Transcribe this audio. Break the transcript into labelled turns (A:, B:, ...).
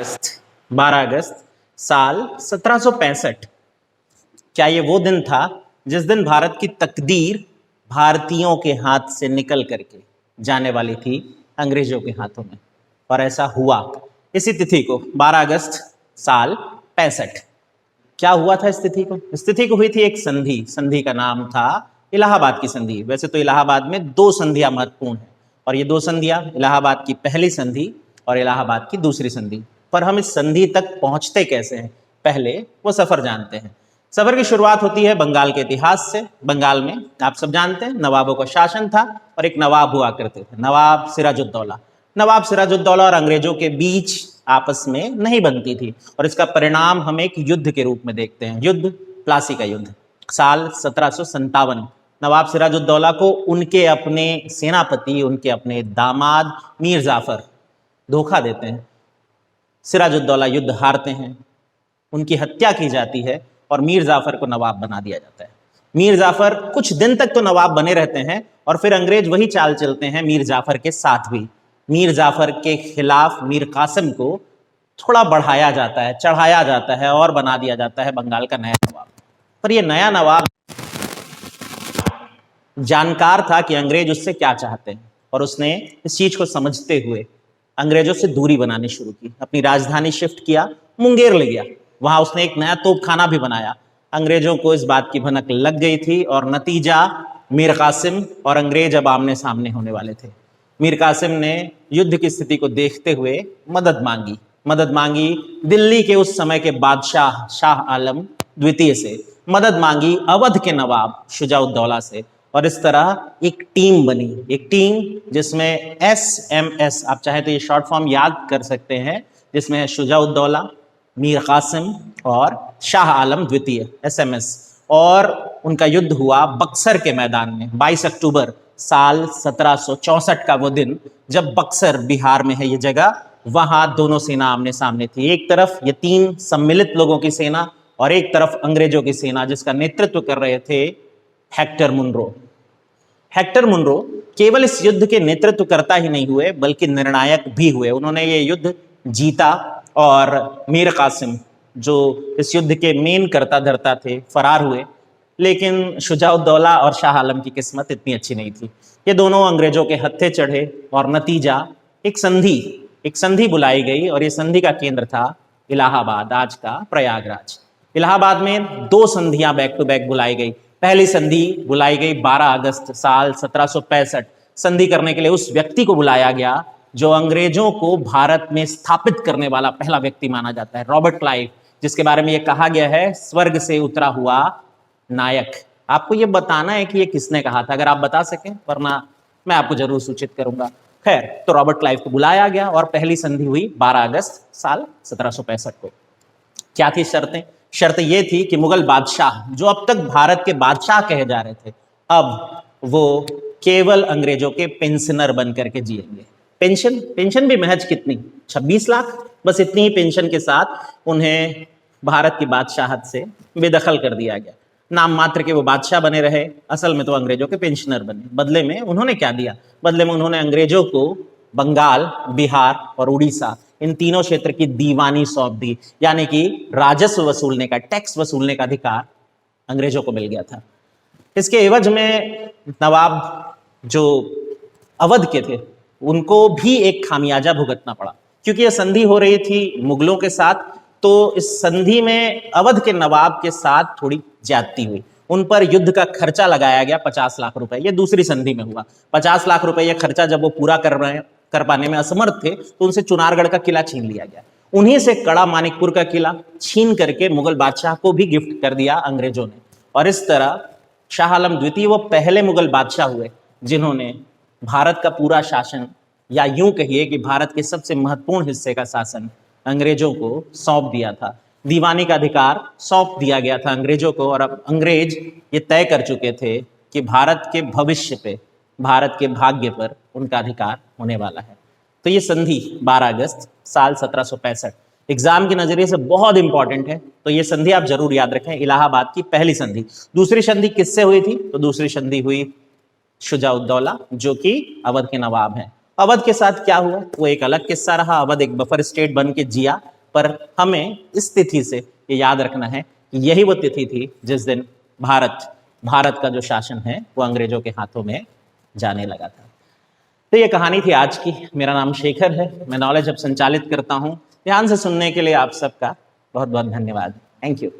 A: 12 अगस्त साल 1765। क्या ये वो दिन था जिस दिन भारत की तकदीर भारतीयों के हाथ से निकल करके जाने वाली थी अंग्रेजों के हाथों में? और ऐसा हुआ इसी तिथि को, 12 अगस्त साल 65। क्या हुआ था इस तिथि को? इस तिथि को हुई थी एक संधि। संधि का नाम था इलाहाबाद की संधि। वैसे तो इलाहाबाद में दो संधियां महत्वपूर्ण हैं, और ये दो संधियां इलाहाबाद की पहली संधि और इलाहाबाद की दूसरी संधि। पर हम इस संधि तक पहुंचते कैसे हैं, पहले वो सफर जानते हैं। सफर की शुरुआत होती है बंगाल के इतिहास से। बंगाल में आप सब जानते हैं नवाबों का शासन था, और एक नवाब हुआ करते थे, नवाब सिराजुद्दौला। नवाब सिराजुद्दौला और अंग्रेजों के बीच आपस में नहीं बनती थी, और इसका परिणाम हम एक युद्ध के रूप में देखते हैं, युद्ध प्लासी का युद्ध। साल 1757 नवाब सिराजुद्दौला को उनके अपने सेनापति, उनके अपने दामाद मीर जाफर धोखा देते हैं। सिराजुद्दौला युद्ध हारते हैं, उनकी हत्या की जाती है और मीर जाफर को नवाब बना दिया जाता है। मीर जाफर कुछ दिन तक तो नवाब बने रहते हैं, और फिर अंग्रेज वही चाल चलते हैं मीर जाफर के साथ भी। मीर जाफर के खिलाफ मीर कासिम को थोड़ा बढ़ाया जाता है, चढ़ाया जाता है, और बना दिया जाता है बंगाल का नया नवाब। पर यह नया नवाब जानकार था कि अंग्रेज उससे क्या चाहते हैं, और उसने इस चीज को समझते हुए अंग्रेजों से दूरी बनानी शुरू की। अपनी राजधानी शिफ्ट किया, मुंगेर ले गया। वहां उसने एक नया तोपखाना भी बनाया। अंग्रेजों को इस बात की भनक लग गई थी, और नतीजा मीर कासिम और अंग्रेज अब आमने सामने होने वाले थे। मीर कासिम ने युद्ध की स्थिति को देखते हुए मदद मांगी दिल्ली के उस समय के बादशाह शाह आलम द्वितीय से, मदद मांगी अवध के नवाब शुजाउद्दौला से। और इस तरह एक टीम बनी, एक टीम जिसमें SMS, आप चाहे तो ये शॉर्ट फॉर्म याद कर सकते हैं, जिसमें है शुजाउद्दौला, मीर कासिम और शाह आलम द्वितीय, SMS। और उनका युद्ध हुआ बक्सर के मैदान में 22 अक्टूबर साल 1764 का वो दिन, जब बक्सर बिहार में है ये जगह, वहां दोनों सेना आमने सामने थी। एक तरफ ये तीन सम्मिलित लोगों की सेना, और एक तरफ अंग्रेजों की सेना, जिसका नेतृत्व कर रहे थे हेक्टर मुनरो। हेक्टर मुनरो केवल इस युद्ध के नेतृत्व करता ही नहीं हुए, बल्कि निर्णायक भी हुए। उन्होंने ये युद्ध जीता, और मीर कासिम जो इस युद्ध के मेन करता धरता थे फरार हुए। लेकिन शुजाउद्दौला और शाह आलम की किस्मत इतनी अच्छी नहीं थी। ये दोनों अंग्रेजों के हत्थे चढ़े, और नतीजा एक संधि बुलाई गई, और ये संधि का केंद्र था इलाहाबाद, आज का प्रयागराज। इलाहाबाद में दो संधियां बैक टू बैक बुलाई गई। पहली संधि बुलाई गई 12 अगस्त साल 1765। संधि करने के लिए उस व्यक्ति को बुलाया गया जो अंग्रेजों को भारत में स्थापित करने वाला पहला व्यक्ति माना जाता है, रॉबर्ट क्लाइव, जिसके बारे में यह कहा गया है स्वर्ग से उतरा हुआ नायक। आपको यह बताना है कि यह किसने कहा था, अगर आप बता सकें, वरना मैं आपको जरूर सूचित करूंगा। खैर, तो रॉबर्ट क्लाइव को बुलाया गया, और पहली संधि हुई 12 अगस्त साल 1765 को। क्या थी शर्तें? शर्त यह थी कि मुगल बादशाह, जो अब तक भारत के बादशाह कहे जा रहे थे, अब वो केवल अंग्रेजों के पेंशनर बन करके जिएंगे। पेंशन भी महज कितनी, 26 लाख, बस इतनी ही पेंशन के साथ उन्हें भारत की बादशाहत से बेदखल कर दिया गया। नाम मात्र के वो बादशाह बने रहे, असल में तो अंग्रेजों के पेंशनर बने। बदले में उन्होंने क्या दिया? बदले में उन्होंने अंग्रेजों को बंगाल, बिहार और उड़ीसा, इन तीनों क्षेत्र की दीवानी सौंप दी, यानी कि राजस्व वसूलने का, टैक्स वसूलने का अधिकार अंग्रेजों को मिल गया था। इसके एवज में नवाब जो अवध के थे, उनको भी एक खामियाजा भुगतना पड़ा, क्योंकि यह संधि हो रही थी मुगलों के साथ। तो इस संधि में अवध के नवाब के साथ थोड़ी ज्यादती हुई। उन पर युद्ध का खर्चा लगाया गया 50 लाख रुपए। ये दूसरी संधि में हुआ। 50 लाख रुपए ये खर्चा जब वो पूरा कर पाने में असमर्थ थे, तो उनसे चुनारगढ़ का किला छीन लिया गया। उन्हीं से कड़ा मानिकपुर का किला छीन करके मुगल बादशाह को भी गिफ्ट कर दिया अंग्रेजों ने। और इस तरह शाह आलम द्वितीय वो पहले मुगल बादशाह हुए जिन्होंने भारत का पूरा शासन, या यूं कहिए कि भारत के सबसे महत्वपूर्ण हिस्से का शासन अंग्रेजों को सौंप दिया था। दीवानी का अधिकार सौंप दिया गया था अंग्रेजों को, और अब अंग्रेज ये तय कर चुके थे कि भारत के भविष्य पे, भारत के भाग्य पर उनका अधिकार होने वाला है। तो ये संधि 12 अगस्त साल 1765 एग्जाम के नजरिए से बहुत इंपॉर्टेंट है, तो ये संधि आप जरूर याद रखें, इलाहाबाद की पहली संधि। दूसरी संधि किससे हुई थी? तो दूसरी संधि हुई शुजाउद्दौला, जो कि अवध के नवाब हैं, अवध के साथ क्या हुआ वो एक अलग किस्सा रहा। अवध एक बफर स्टेट बन के जिया, पर हमें इस तिथि से ये याद रखना है कि यही वो तिथि थी जिस दिन भारत का जो शासन है वो अंग्रेजों के हाथों में जाने लगा था। तो ये कहानी थी आज की। मेरा नाम शेखर है, मैं नॉलेज हब संचालित करता हूँ। ध्यान से सुनने के लिए आप सबका बहुत बहुत धन्यवाद। Thank you.